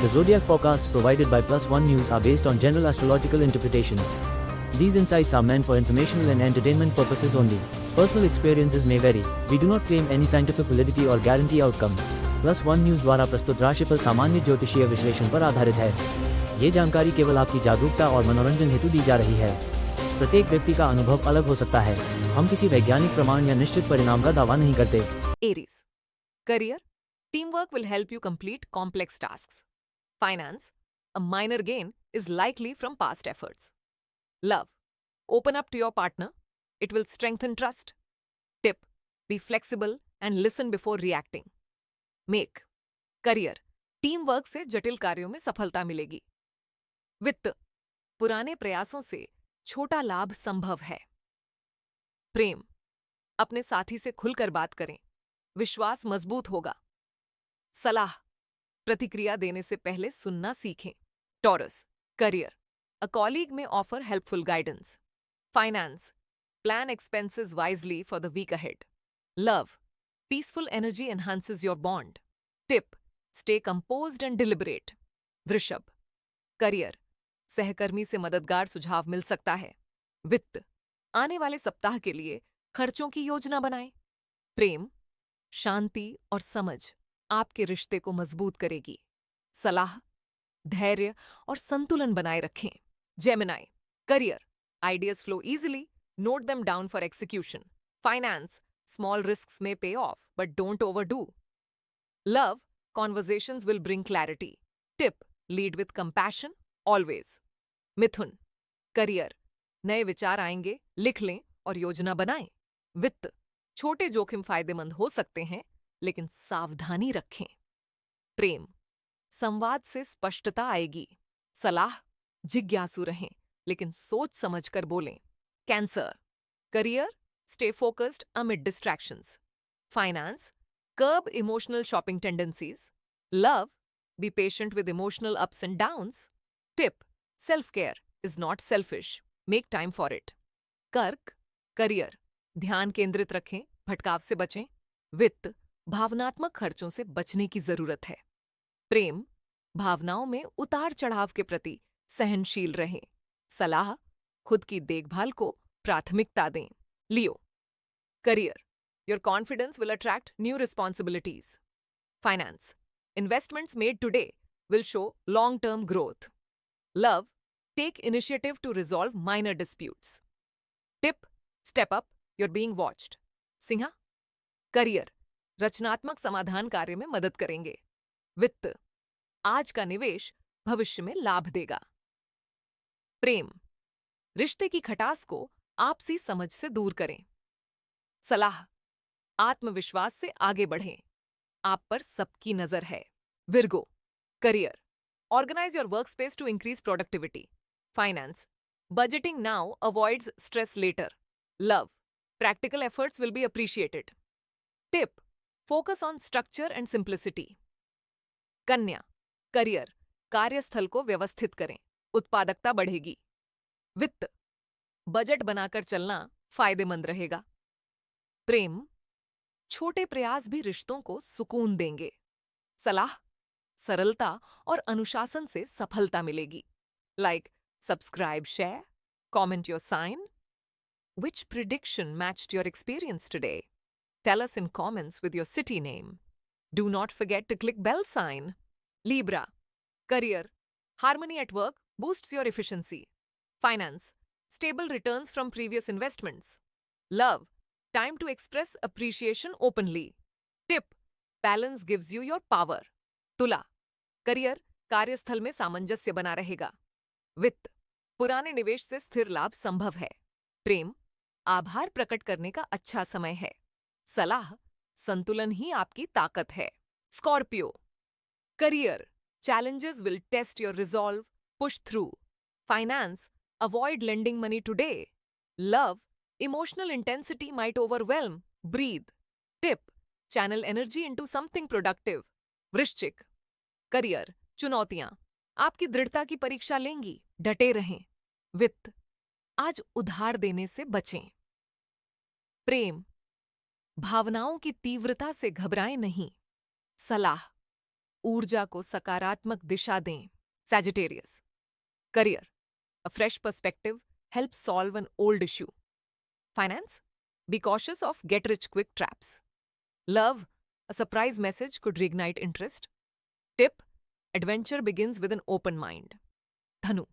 The zodiac forecasts provided by Plus One News are based on general astrological interpretations. These insights are meant for informational and entertainment purposes only. Personal experiences may vary. We do not claim any scientific validity or guarantee outcomes. Plus One News द्वारा प्रस्तुत राशिफल सामान्य ज्योतिषीय विश्लेषण पर आधारित है। ये जानकारी केवल आपकी जागरूकता और मनोरंजन हेतु दी जा रही है। प्रत्येक व्यक्ति का अनुभव अलग हो सकता है। हम किसी वैज्ञानिक प्रमाण या निश्चित परिणाम का दावा नहीं करते। Aries. Career. Teamwork will help you complete complex tasks. Finance. A minor gain is likely from past efforts. Love. Open up to your partner. It will strengthen trust. Tip. Be flexible and listen before reacting. Make. Career. Teamwork से जटिल कार्यों में सफलता मिलेगी। वित्त. पुराने प्रयासों से छोटा लाभ संभव है। प्रेम. अपने साथी से खुलकर बात करें, विश्वास मजबूत होगा। सलाह. प्रतिक्रिया देने से पहले सुनना सीखें। Taurus. Career. A colleague may offer helpful guidance. Finance. Plan expenses wisely for the week ahead. Love. Peaceful energy enhances your bond. Tip. Stay composed and deliberate. Vrishabh. Career. सहकर्मी से मददगार सुझाव मिल सकता है। वित्त. आने वाले सप्ताह के लिए खर्चों की योजना बनाएं। प्रेम. शांति और समझ आपके रिश्ते को मजबूत करेगी। सलाह. धैर्य और संतुलन बनाए रखें। Gemini. Career. Ideas flow easily, note them down for execution. Finance. Small risks may pay off, but don't overdo. Love. Conversations will bring clarity. Tip. Lead with compassion, always. Mithun. Career. नए विचार आएंगे, लिख लें और योजना बनाएं। वित्त. छोटे जोखिम फायदेमंद हो सकते हैं, लेकिन सावधानी रखें। प्रेम. संवाद से स्पष्टता आएगी। सलाह. जिज्ञासु रहें, लेकिन सोच समझकर बोलें। Cancer. Career. Stay focused amid distractions. Finance. Curb emotional shopping tendencies. Love. Be patient with emotional ups and downs. Tip. Self care is not selfish, make time for it. कर्क. करियर. ध्यान केंद्रित रखें, भटकाव से बचें। वित्त. भावनात्मक खर्चों से बचने की जरूरत है। प्रेम. भावनाओं में उतार चढ़ाव के प्रति सहनशील रहें। सलाह. खुद की देखभाल को प्राथमिकता दें। Leo. Career. Your confidence will attract new responsibilities. Finance. Investments made today will show long term growth. Love. Take initiative to resolve minor disputes. Tip. Step up, you're being watched. सिंहा. करियर. रचनात्मक समाधान कार्य में मदद करेंगे। वित्त. आज का निवेश भविष्य में लाभ देगा। प्रेम. रिश्ते की खटास को आपसी समझ से दूर करें। सलाह. आत्मविश्वास से आगे बढ़ें, आप पर सबकी नजर है। Virgo. Career. Organise your work space to increase productivity. Finance. Budgeting now avoids stress later. Love. Practical efforts will be appreciated. Tip. Focus on structure and simplicity. कन्या. करियर. कार्यस्थल को व्यवस्थित करें, उत्पादकता बढ़ेगी। वित्त. बजट बनाकर चलना फायदेमंद रहेगा। प्रेम. छोटे प्रयास भी रिश्तों को सुकून देंगे। सलाह. सरलता और अनुशासन से सफलता मिलेगी। Like, subscribe, share, comment your sign. Which prediction matched your experience today? Tell us in comments with your city name. Do not forget to click bell sign. Libra. Career. Harmony at work boosts your efficiency. Finance. Stable returns from previous investments. Love. Time to express appreciation openly. Tip. Balance gives you your power. तुला. Career. कार्यस्थल में सामंजस्य बना रहेगा। वित्त. पुराने निवेश से स्थिर लाभ संभव है। प्रेम. आभार प्रकट करने का अच्छा समय है। सलाह. संतुलन ही आपकी ताकत है। Scorpio. Career. Challenges will test your resolve, push through. Finance. Avoid lending money today. Love. Emotional intensity might overwhelm, breathe. Tip. Channel energy into something productive. Vrishchik. Career. चुनौतियां आपकी दृढ़ता की परीक्षा लेंगी, डटे रहें। वित्त. आज उधार देने से बचें। प्रेम. भावनाओं की तीव्रता से घबराएं नहीं। सलाह. ऊर्जा को सकारात्मक दिशा दें। Sagittarius career, a fresh perspective help solve an old issue. Finance, be cautious of get rich quick traps. Love, a surprise message could reignite interest. Tip, adventure begins with an open mind. धनु,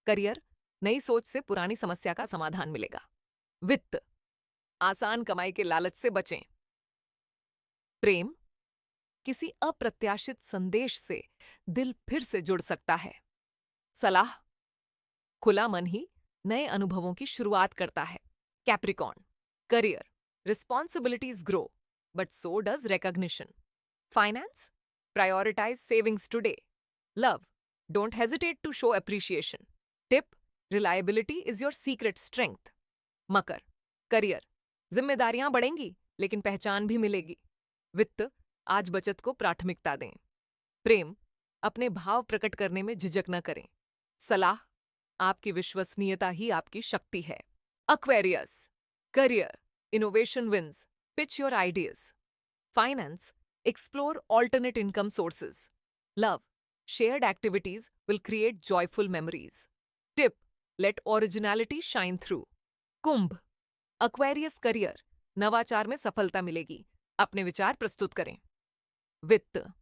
career, नई सोच से पुरानी समस्या का समाधान मिलेगा। वित्त, आसान कमाई के लालच से बचें। प्रेम, किसी अप्रत्याशित संदेश से दिल फिर से जुड़ सकता है। सलाह, खुला मन ही नए अनुभवों की शुरुआत करता है। Capricorn, career, responsibilities grow but so does recognition. Finance, prioritize savings today. Love, don't hesitate to show appreciation. Tip, reliability is your secret strength. Makar, career, जिम्मेदारियां बढ़ेंगी लेकिन पहचान भी मिलेगी। वित्त, आज बचत को प्राथमिकता दें। प्रेम, अपने भाव प्रकट करने में झिझक न करें। सलाह, आपकी विश्वसनीयता ही आपकी शक्ति है। Aquarius, career, innovation wins. Pitch your ideas. Finance, explore alternate income sources. Love, shared activities will create joyful memories. Tip, let originality shine through. Kumbh, Aquarius career, नवाचार में सफलता मिलेगी। अपने विचार प्रस्तुत करें। वित्त,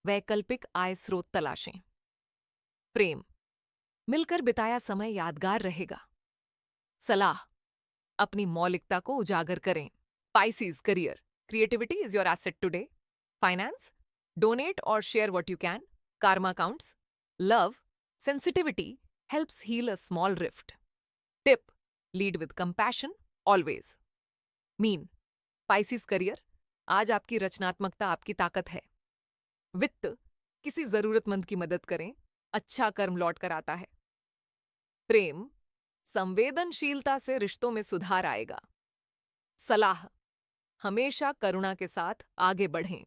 वैकल्पिक आय स्रोत तलाशें। प्रेम, मिलकर बिताया समय यादगार रहेगा। सलाह, अपनी मौलिकता को उजागर करें। Pisces career, creativity is your asset today. Finance, donate or share what you can. Karma counts. Love, sensitivity helps heal a small rift. Tip, lead with compassion always. Mean, Pisces career, आज आपकी रचनात्मकता आपकी ताकत है। वित्त, किसी जरूरतमंद की मदद करें, अच्छा कर्म लौट कर आता है। प्रेम, संवेदनशीलता से रिश्तों में सुधार आएगा। सलाह, हमेशा करुणा के साथ आगे बढ़ें।